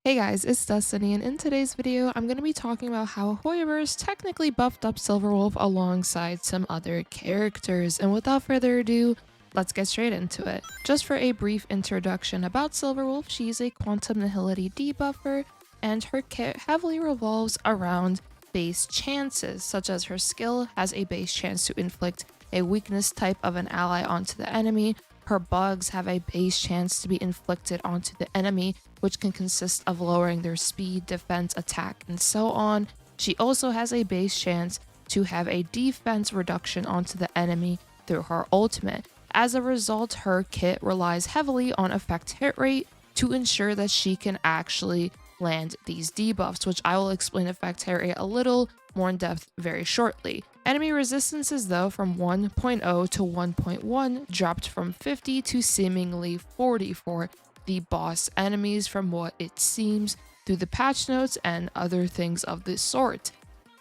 Hey guys, it's Destiny, and in today's video, I'm going to be talking about how Hoyoverse technically buffed up Silverwolf alongside some other characters. And without further ado, let's get straight into it. Just for a brief introduction about Silverwolf, she's a quantum nihility debuffer, and her kit heavily revolves around base chances, such as her skill has a base chance to inflict a weakness type of an ally onto the enemy. Her bugs have a base chance to be inflicted onto the enemy, which can consist of lowering their speed, defense, attack, and so on. She also has a base chance to have a defense reduction onto the enemy through her ultimate. As a result, her kit relies heavily on effect hit rate to ensure that she can actually land these debuffs, which I will explain effect hit rate a little more in depth very shortly. Enemy resistances, though, from 1.0 to 1.1 dropped from 50 to seemingly 40 for the boss enemies, from what it seems through the patch notes and other things of this sort.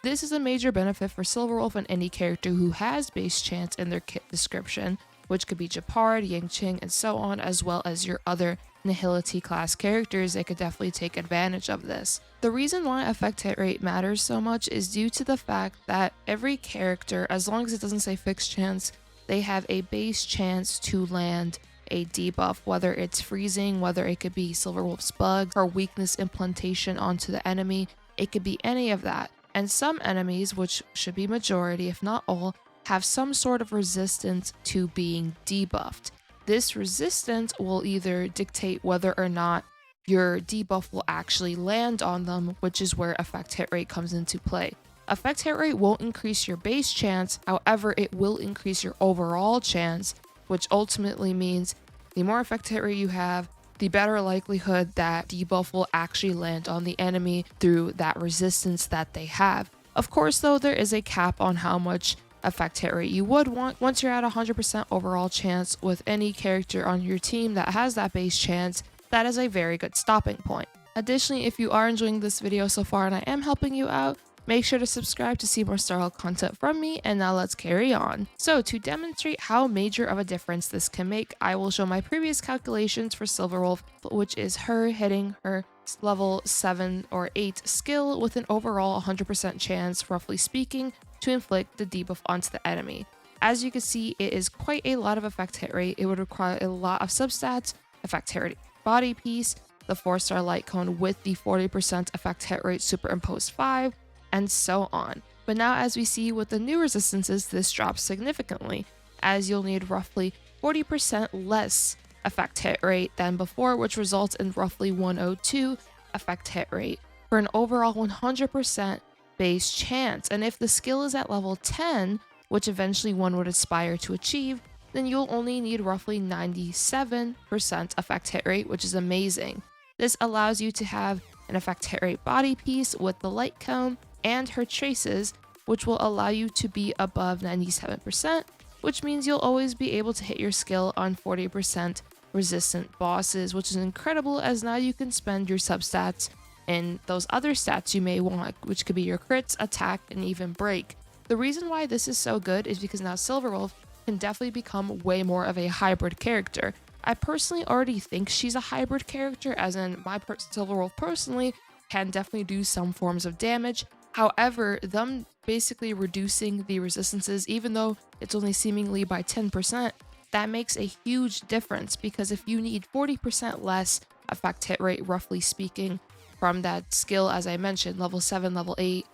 This is a major benefit for Silverwolf and any character who has base chance in their kit description, which could be Gepard, Yanqing, and so on, as well as your other Nihility class characters. They could definitely take advantage of this. The reason why effect hit rate matters so much is due to the fact that every character, as long as it doesn't say fixed chance, they have a base chance to land a debuff, whether it's freezing, whether it could be Silverwolf's bug or weakness implantation onto the enemy. It could be any of that. And some enemies, which should be majority if not all, have some sort of resistance to being debuffed. This resistance will either dictate whether or not your debuff will actually land on them, which is where effect hit rate comes into play. Effect hit rate won't increase your base chance, however, it will increase your overall chance, which ultimately means the more effect hit rate you have, the better likelihood that debuff will actually land on the enemy through that resistance that they have. Of course, though, there is a cap on how much effect hit rate you would want. Once you're at 100% overall chance with any character on your team that has that base chance, that is a very good stopping point. Additionally, if you are enjoying this video so far and I am helping you out, make sure to subscribe to see more Starhawk content from me, and now let's carry on. So to demonstrate how major of a difference this can make, I will show my previous calculations for Silverwolf, which is her hitting her level 7 or 8 skill with an overall 100% chance, roughly speaking, to inflict the debuff onto the enemy. As you can see, it is quite a lot of effect hit rate. It would require a lot of substats, effect hit rate body piece, the 4-star light cone with the 40% effect hit rate superimposed 5, and so on. But now, as we see with the new resistances, this drops significantly, as you'll need roughly 40% less effect hit rate than before, which results in roughly 102 effect hit rate for an overall 100% base chance. And if the skill is at level 10, which eventually one would aspire to achieve, then you'll only need roughly 97% effect hit rate, which is amazing. This allows you to have an effect hit rate body piece with the light cone and her traces, which will allow you to be above 97%, which means you'll always be able to hit your skill on 40% resistant bosses, which is incredible, as now you can spend your substats in those other stats you may want, which could be your crits, attack, and even break. The reason why this is so good is because now Silverwolf can definitely become way more of a hybrid character. I personally already think she's a hybrid character, as in Silverwolf personally can definitely do some forms of damage. However, them basically reducing the resistances, even though it's only seemingly by 10%, that makes a huge difference, because if you need 40% less effect hit rate, roughly speaking, from that skill, as I mentioned, level 7, level 8,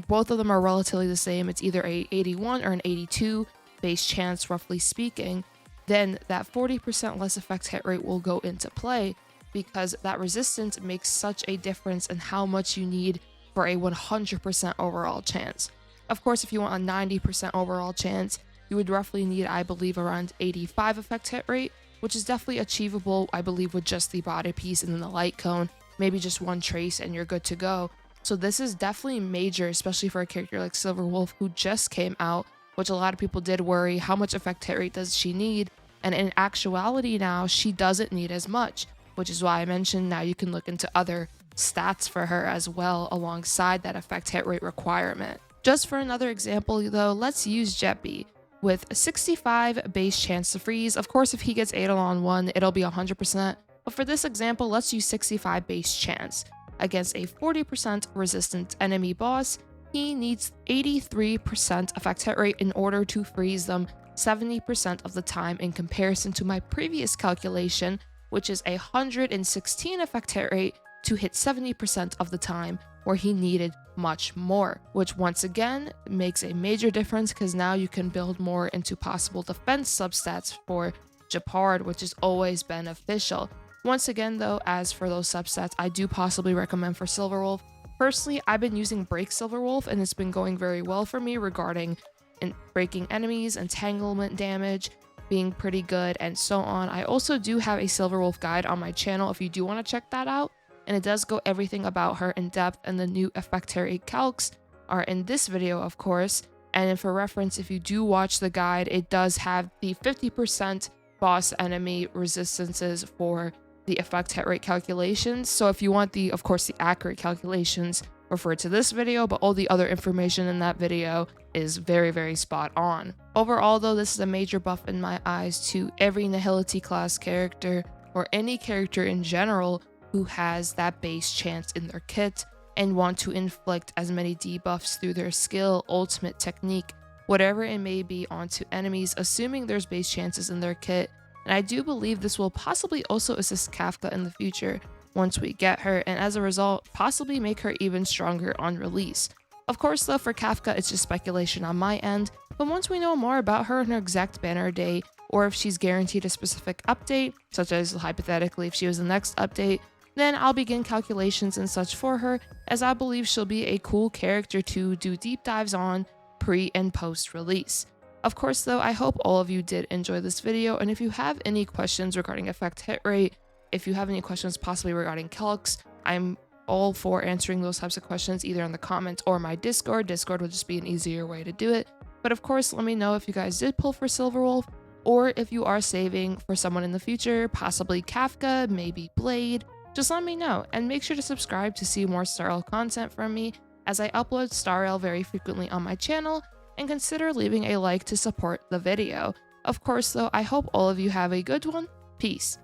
both of them are relatively the same. It's either a 81 or an 82 base chance, roughly speaking, then that 40% less effect hit rate will go into play, because that resistance makes such a difference in how much you need for a 100% overall chance. Of course, if you want a 90% overall chance, you would roughly need, I believe, around 85 effect hit rate, which is definitely achievable, I believe, with just the body piece and then the light cone, maybe just one trace and you're good to go. So this is definitely major, especially for a character like Silverwolf, who just came out, which a lot of people did worry, how much effect hit rate does she need? And in actuality now, she doesn't need as much, which is why I mentioned now you can look into other stats for her as well alongside that effect hit rate requirement. Just for another example though, let's use Jetby. With a 65 base chance to freeze, of course if he gets 8 on 1, it'll be 100%, But for this example, let's use 65 base chance. Against a 40% resistant enemy boss, he needs 83% effect hit rate in order to freeze them 70% of the time, in comparison to my previous calculation, which is 116 effect hit rate to hit 70% of the time, where he needed much more, which once again makes a major difference because now you can build more into possible defense substats for Gepard, which is always beneficial. Once again though, as for those substats, I do possibly recommend for Silverwolf. Personally, I've been using Break Silverwolf and it's been going very well for me regarding breaking enemies, entanglement damage being pretty good, and so on. I also do have a Silverwolf guide on my channel if you do want to check that out, and it does go everything about her in depth, and the new effect rate calcs are in this video, of course. And for reference, if you do watch the guide, it does have the 50% boss enemy resistances for the effect hit rate calculations. So if you want the, of course, the accurate calculations, refer to this video, but all the other information in that video is very, very spot on. Overall though, this is a major buff in my eyes to every Nihility class character, or any character in general who has that base chance in their kit and want to inflict as many debuffs through their skill, ultimate, technique, whatever it may be, onto enemies, assuming there's base chances in their kit. And I do believe this will possibly also assist Kafka in the future once we get her, and as a result, possibly make her even stronger on release. Of course though, for Kafka, it's just speculation on my end, but once we know more about her and her exact banner day, or if she's guaranteed a specific update, such as hypothetically if she was the next update, then I'll begin calculations and such for her, as I believe she'll be a cool character to do deep dives on pre and post release. Of course though, I hope all of you did enjoy this video, and if you have any questions regarding effect hit rate, if you have any questions possibly regarding calcs, I'm all for answering those types of questions either in the comments or my Discord. Discord would just be an easier way to do it. But of course, let me know if you guys did pull for Silverwolf, or if you are saving for someone in the future, possibly Kafka, maybe Blade. Just let me know, and make sure to subscribe to see more StarL content from me, as I upload StarL very frequently on my channel, and consider leaving a like to support the video. Of course though, I hope all of you have a good one. Peace.